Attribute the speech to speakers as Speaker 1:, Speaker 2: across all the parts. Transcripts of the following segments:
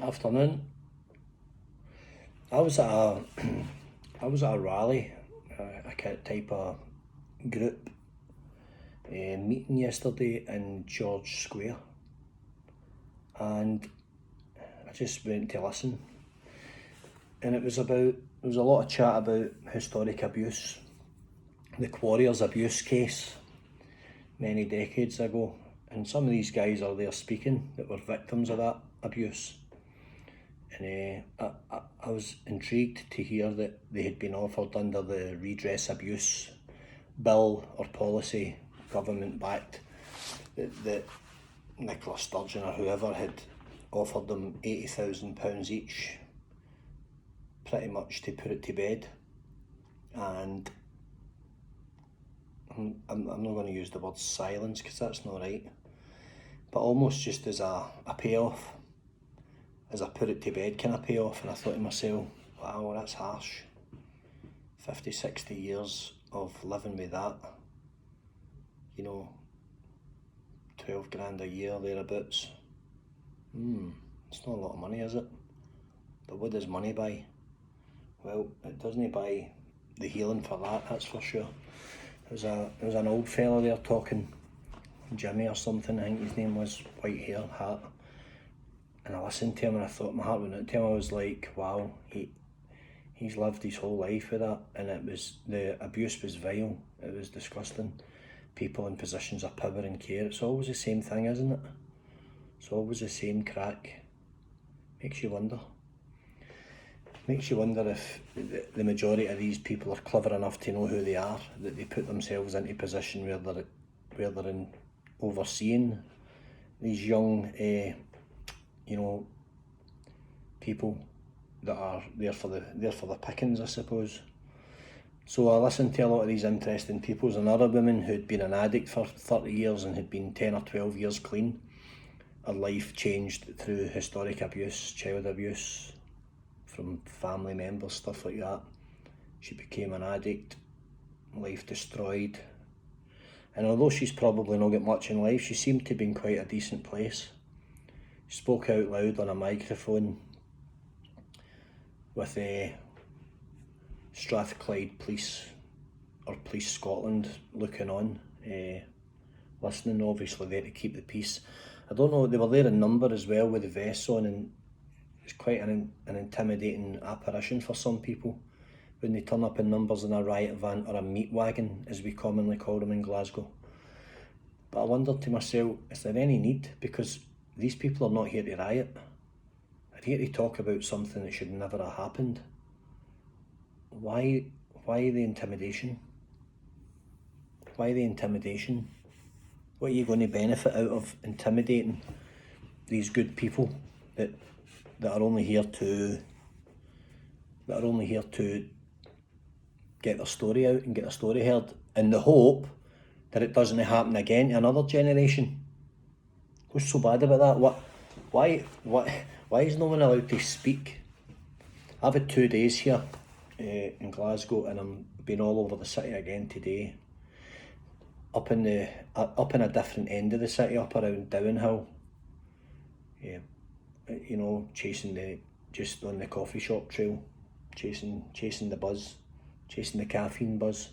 Speaker 1: Afternoon. I was at a I was at a rally, a type of group meeting yesterday in George Square, and I just went to listen. And there was a lot of chat about historic abuse, the Quarriers abuse case many decades ago, and some of these guys are there speaking that were victims of that abuse. And I was intrigued to hear that they had been offered under the Redress abuse bill or policy, government backed, that Nicola Sturgeon or whoever had offered them £80,000 each, pretty much to put it to bed. And I'm not going to use the word silence because that's not right, but almost just as a payoff, as a put it to bed kind of payoff. And I thought to myself, wow, that's harsh. 50, 60 years of living with that, 12 grand a year thereabouts. It's not a lot of money, is it? But what does money buy? Well, it doesn't buy the healing for that's for sure. There was an old fella there talking, Jimmy or something, I think his name was, white hair, hat. And I listened to him and I thought, my heart went out to him. I was like, wow, he's lived his whole life with that. And the abuse was vile, it was disgusting. People in positions of power and care, it's always the same thing, isn't it? It's always the same crack. Makes you wonder if the majority of these people are clever enough to know who they are, that they put themselves into a position where they're in overseeing these young people that are there for the pickings, I suppose. So I listened to a lot of these interesting people. There's another woman who'd been an addict for 30 years and had been 10 or 12 years clean. Her life changed through historic abuse, child abuse from family members, stuff like that. She became an addict, life destroyed. And although she's probably not got much in life, she seemed to be in quite a decent place. She spoke out loud on a microphone with Strathclyde Police or Police Scotland looking on, listening, obviously there to keep the peace. I don't know, they were there in number as well with the vests on, and it's quite an intimidating apparition for some people when they turn up in numbers in a riot van or a meat wagon, as we commonly call them in Glasgow. But I wondered to myself, is there any need? Because these people are not here to riot. They're here to talk about something that should never have happened. Why the intimidation? Why the intimidation? What are you going to benefit out of intimidating these good people that are only here to get their story out and get their story heard, in the hope that it doesn't happen again to another generation? What's so bad about that? Why is no one allowed to speak? I've had 2 days here in Glasgow, and I'm been all over the city again today. Up in a different end of the city, up around Downhill. Yeah, just on the coffee shop trail, chasing the buzz, chasing the caffeine buzz,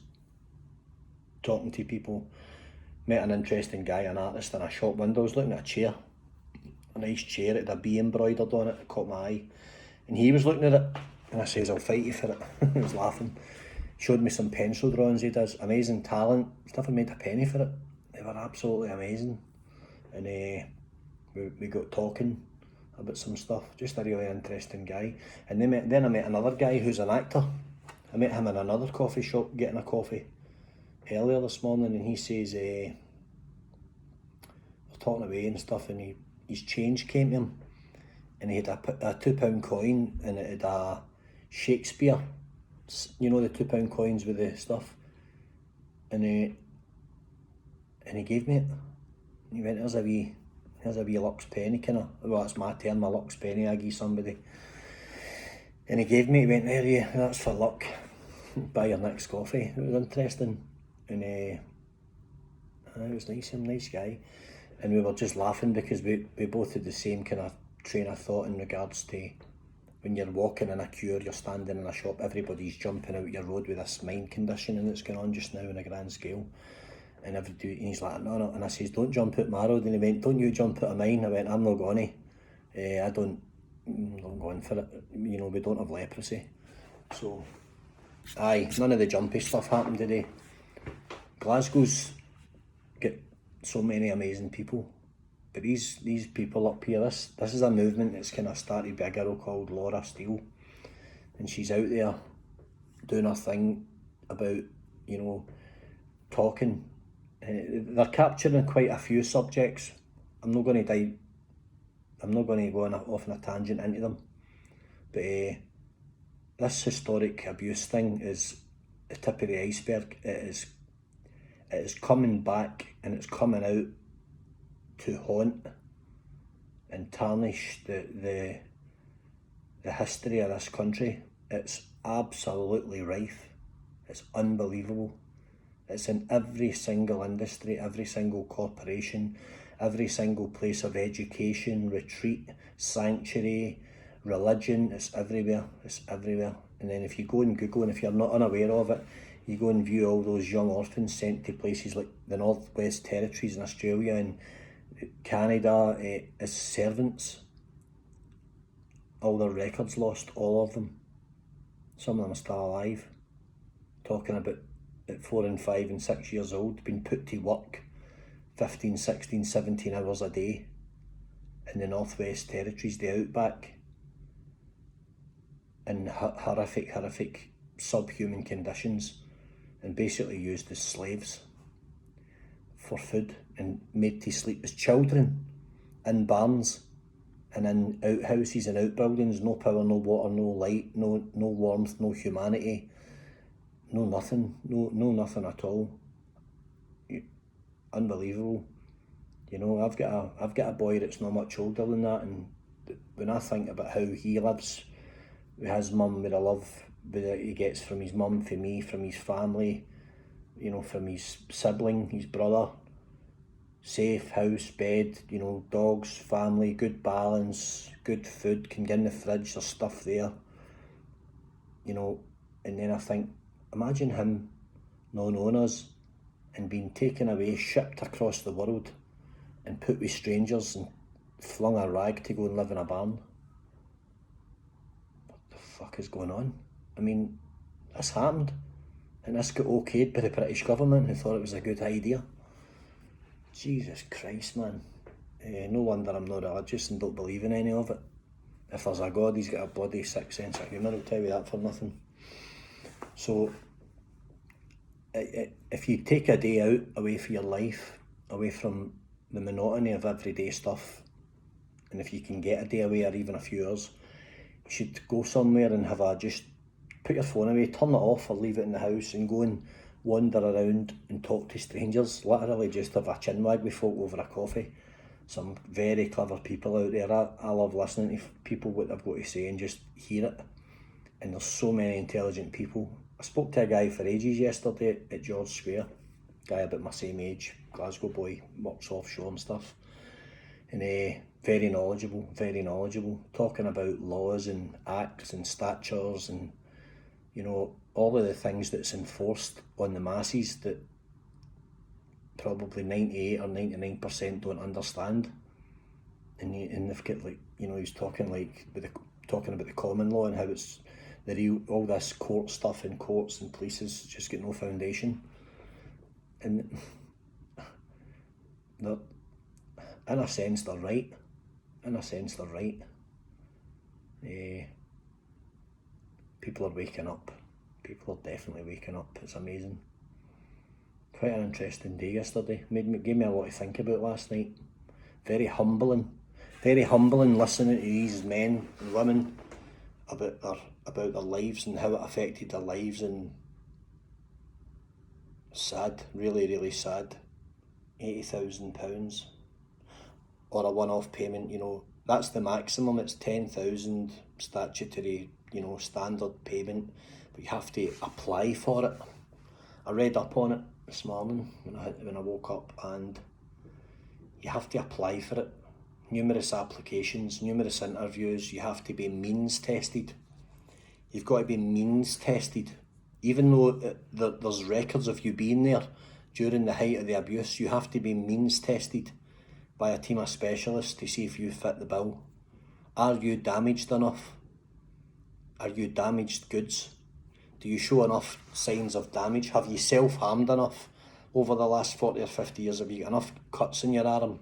Speaker 1: talking to people. Met an interesting guy, an artist, in a shop window. I was looking at a chair, a nice chair, it had a bee embroidered on it. It caught my eye, and he was looking at it, and I says, I'll fight you for it. He was laughing. Showed me some pencil drawings he does. Amazing talent. He's never made a penny for it. They were absolutely amazing. And we got talking about some stuff. Just a really interesting guy. And then I met another guy who's an actor. I met him in another coffee shop getting a coffee earlier this morning, and he says, we're talking away and stuff, and his change came to him, and he had a £2 coin, and it had a Shakespeare, the £2 coins with the stuff, and he gave me it. He went, here's a wee Lux penny, well, that's my term, a Lux penny I give somebody. And he gave me, he went, there you, that's for luck, buy your next coffee. It was interesting, and it was nice, him, nice guy. And we were just laughing because we both had the same kind of train of thought in regards to when you're walking in a queue or you're standing in a shop, everybody's jumping out your road with this mind conditioning that's going on just now on a grand scale. And he's like, no. And I says, don't jump out my road. And he went, don't you jump out of mine. I went, I'm not going to. I'm going for it. You know, we don't have leprosy. So, aye, none of the jumpy stuff happened today. Glasgow's got so many amazing people. But these people up here, this is a movement that's kind of started by a girl called Laura Steele. And she's out there doing her thing about, you know, talking. They're capturing quite a few subjects. I'm not going to go off on a tangent into them. But this historic abuse thing is the tip of the iceberg. It is coming back, and it's coming out to haunt and tarnish the history of this country. It's absolutely rife. It's unbelievable. It's in every single industry, every single corporation, every single place of education, retreat, sanctuary, religion. It's everywhere. It's everywhere. And then if you go and Google, and if you're not unaware of it, you go and view all those young orphans sent to places like the Northwest Territories in Australia and Canada as servants. All their records lost, all of them. Some of them are still alive. Talking about at 4 and 5 and 6 years old, being put to work 15, 16, 17 hours a day in the Northwest Territories, the outback, in horrific subhuman conditions, and basically used as slaves for food and made to sleep as children in barns and in outhouses and outbuildings. No power, no water, no light, no warmth, no humanity, no nothing, no nothing at all. Unbelievable. You know, I've got a boy that's not much older than that, and when I think about how he lives with his mum, with the love that he gets from his mum, from me, from his family, you know, from his sibling, his brother, safe house, bed, you know, dogs, family, good balance, good food, can get in the fridge, there's stuff there, you know. And then I think, imagine him not knowing us and being taken away, shipped across the world and put with strangers and flung a rag to go and live in a barn. What the fuck is going on? I mean, this happened, and this got okayed by the British government, who thought it was a good idea. Jesus Christ, man. No wonder I'm not religious and don't believe in any of it. If there's a God, he's got a bloody sixth sense of humour, I'll tell you that for nothing. So, if you take a day out away from your life, away from the monotony of everyday stuff, and if you can get a day away or even a few hours, you should go somewhere and just put your phone away, turn it off or leave it in the house and go and wander around and talk to strangers. Literally just have a chinwag with folk over a coffee. Some very clever people out there. I love listening to people, what they've got to say, and just hear it. And there's so many intelligent people. I spoke to a guy for ages yesterday at George Square, guy about my same age, Glasgow boy, works offshore and stuff, and very knowledgeable, talking about laws and acts and statutes and, you know, all of the things that's enforced on the masses that probably 98 or 99% don't understand. And they've got, like, you know, he's talking talking about the common law and how it's all this court stuff in courts and polices just got no foundation. And in a sense they're right. People are waking up. People are definitely waking up. It's amazing. Quite an interesting day yesterday. Gave me a lot to think about last night. Very humbling listening to these men and women about their lives and how it affected their lives, and sad, really sad. £80,000 or a one-off payment, you know, that's the maximum. It's 10,000 statutory, you know, standard payment, but you have to apply for it. I read up on it this morning when I woke up, and you have to apply for it. numerous applications, numerous interviews. You have to be means tested. You've got to be means tested. Even though there's records of you being there during the height of the abuse, you have to be means tested by a team of specialists to see if you fit the bill. Are you damaged enough? Are you damaged goods? Do you show enough signs of damage? Have you self-harmed enough over the last 40 or 50 years? Have you got enough cuts in your arm?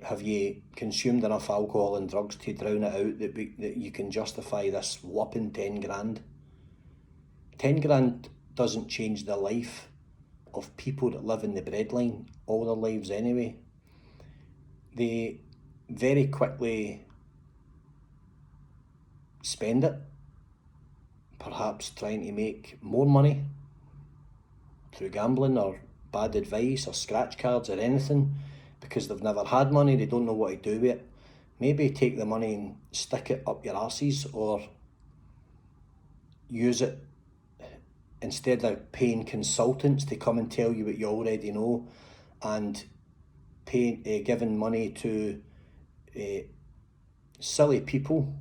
Speaker 1: Have you consumed enough alcohol and drugs to drown it out that you can justify this whopping 10 grand? 10 grand doesn't change the life of people that live in the breadline all their lives anyway. They very quickly spend it, perhaps trying to make more money through gambling or bad advice or scratch cards or anything, because they've never had money, they don't know what to do with it. Maybe take the money and stick it up your arses, or use it instead of paying consultants to come and tell you what you already know, and giving money to silly people,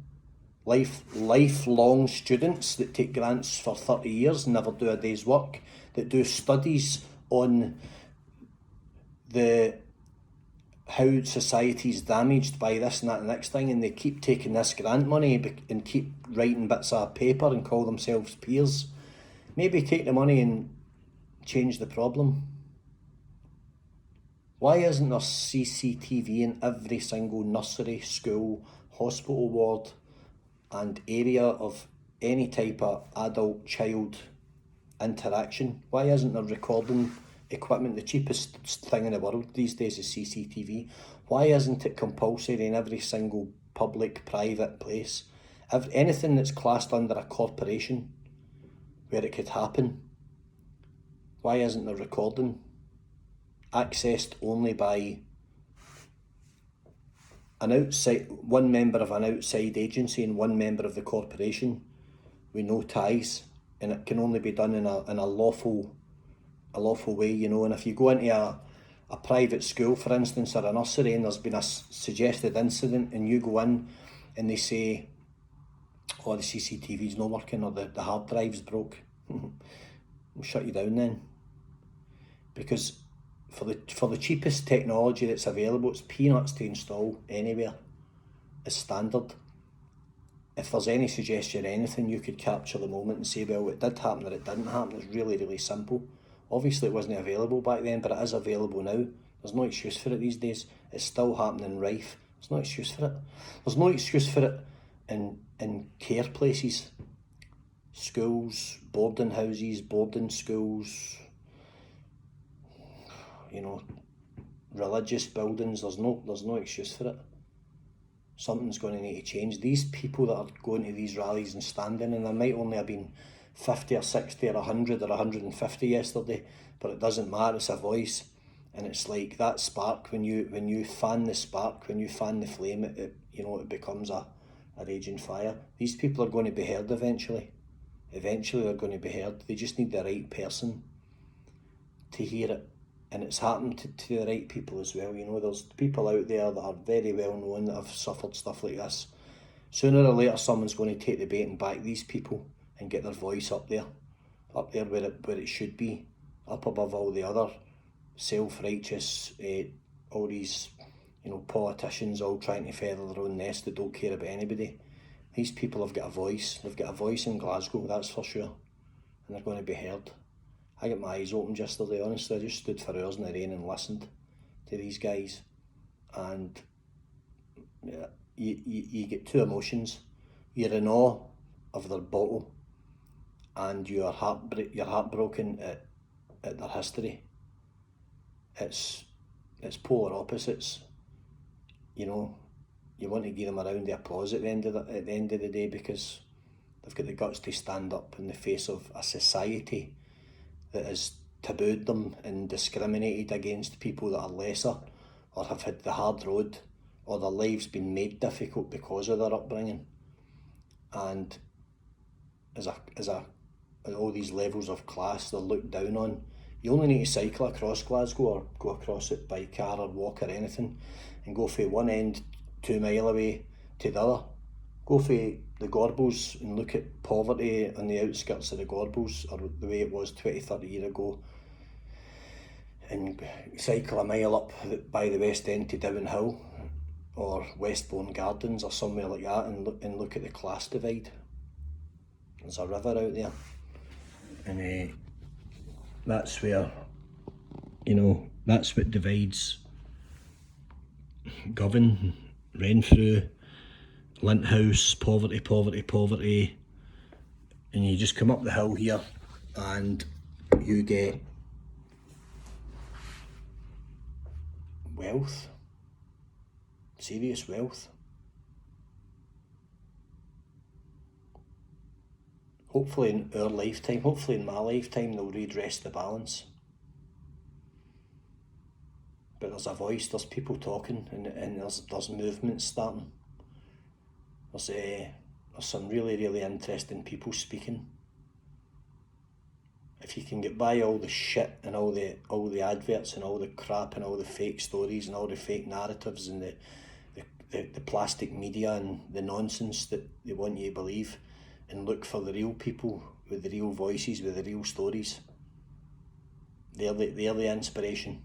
Speaker 1: lifelong students that take grants for 30 years and never do a day's work, that do studies on how society's damaged by this and that and the next thing, and they keep taking this grant money and keep writing bits of paper and call themselves peers. Maybe take the money and change the problem. Why isn't there CCTV in every single nursery, school, hospital ward and area of any type of adult-child interaction? Why isn't there recording equipment? The cheapest thing in the world these days is CCTV. Why isn't it compulsory in every single public, private place? Anything that's classed under a corporation where it could happen, why isn't there recording? Accessed only by one member of an outside agency and one member of the corporation with no ties, and it can only be done in a lawful way, you know. And if you go into a private school, for instance, or a nursery, and there's been a suggested incident, and you go in and they say, oh, the CCTV's not working, or the hard drive's broke, we'll shut you down then. Because for the cheapest technology that's available, it's peanuts to install anywhere as standard. If there's any suggestion or anything, you could capture the moment and say, well, it did happen or it didn't happen. It's really, really simple. Obviously it wasn't available back then, but it is available now. There's no excuse for it these days. It's still happening rife. There's no excuse for it. There's no excuse for it in care places, schools, boarding houses, boarding schools, you know, religious buildings. There's no excuse for it. Something's going to need to change. These people that are going to these rallies and standing, and there might only have been 50 or 60 or 100 or 150 yesterday, but it doesn't matter, it's a voice. And it's like that spark, when you fan the spark, when you fan the flame, it becomes a raging fire. These people are going to be heard eventually. Eventually they're going to be heard. They just need the right person to hear it. And it's happened to the right people as well. You know, there's people out there that are very well known that have suffered stuff like this. Sooner or later someone's going to take the bait and back these people and get their voice up there where it should be, up above all the other self-righteous, all these, you know, politicians all trying to feather their own nest that don't care about anybody. These people have got a voice. They've got a voice in Glasgow, that's for sure, and they're going to be heard. I got my eyes opened yesterday, honestly. I just stood for hours in the rain and listened to these guys, and yeah, you get two emotions. You're in awe of their bottle, and you're heartbroken at their history. It's polar opposites. You know, you want to give them a round of applause at the end of the day, because they've got the guts to stand up in the face of a society that has tabooed them and discriminated against people that are lesser or have had the hard road, or their lives been made difficult because of their upbringing. And as all these levels of class, they're looked down on. You only need to cycle across Glasgow or go across it by car or walk or anything, and go from one end 2 mile away to the other. Go for the Gorbals and look at poverty on the outskirts of the Gorbals, or the way it was 20-30 years ago, and cycle a mile up by the West End to Down Hill or Westbourne Gardens or somewhere like that, and look at the class divide. There's a river out there, and that's where, that's what divides Govan, Renfrew, Linthouse, poverty, and you just come up the hill here and you get wealth, serious wealth. Hopefully in our lifetime, hopefully in my lifetime, they'll redress the balance. But there's a voice, there's people talking, and there's movements starting. There's some really, really interesting people speaking. If you can get by all the shit and all the adverts and all the crap and all the fake stories and all the fake narratives and the plastic media and the nonsense that they want you to believe, and look for the real people with the real voices, with the real stories, they're the inspiration.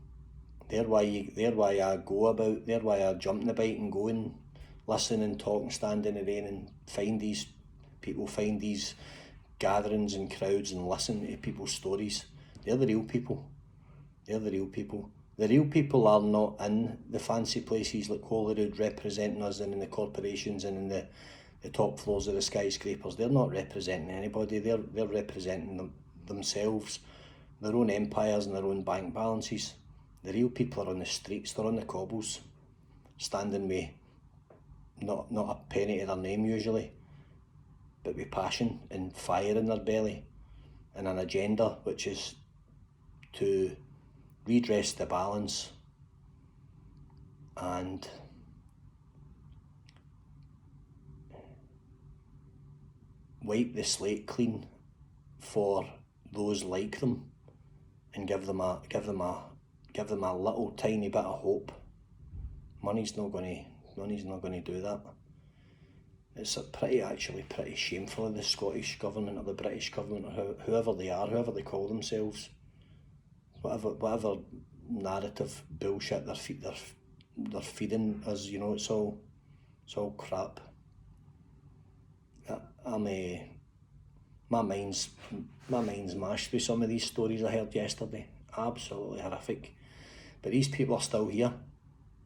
Speaker 1: They're why I go about, they're why I jump in the bike and go and listen and talk and stand in the rain and find these people, find these gatherings and crowds and listen to people's stories. They're the real people. They're the real people. The real people are not in the fancy places like Holyrood representing us, and in the corporations and in the top floors of the skyscrapers. They're not representing anybody. They're representing themselves, their own empires and their own bank balances. The real people are on the streets, they're on the cobbles, standing with not a penny to their name usually, but with passion and fire in their belly, and an agenda which is to redress the balance and wipe the slate clean for those like them, and give them a little tiny bit of hope. Money's not going to do that. It's pretty shameful of the Scottish government or the British government, or whoever they are, whoever they call themselves, whatever narrative bullshit they're feeding us. It's all crap. My mind's mashed with some of these stories I heard yesterday. Absolutely horrific. But these people are still here.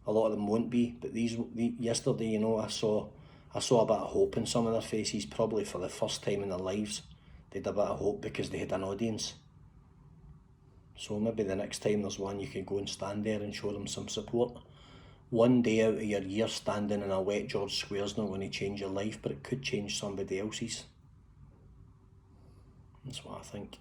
Speaker 1: A lot of them won't be. But yesterday, I saw a bit of hope in some of their faces. Probably for the first time in their lives, they had a bit of hope because they had an audience. So maybe the next time there's one, you can go and stand there and show them some support. One day out of your year standing in a wet George Square is not going to change your life, but it could change somebody else's. That's what I think.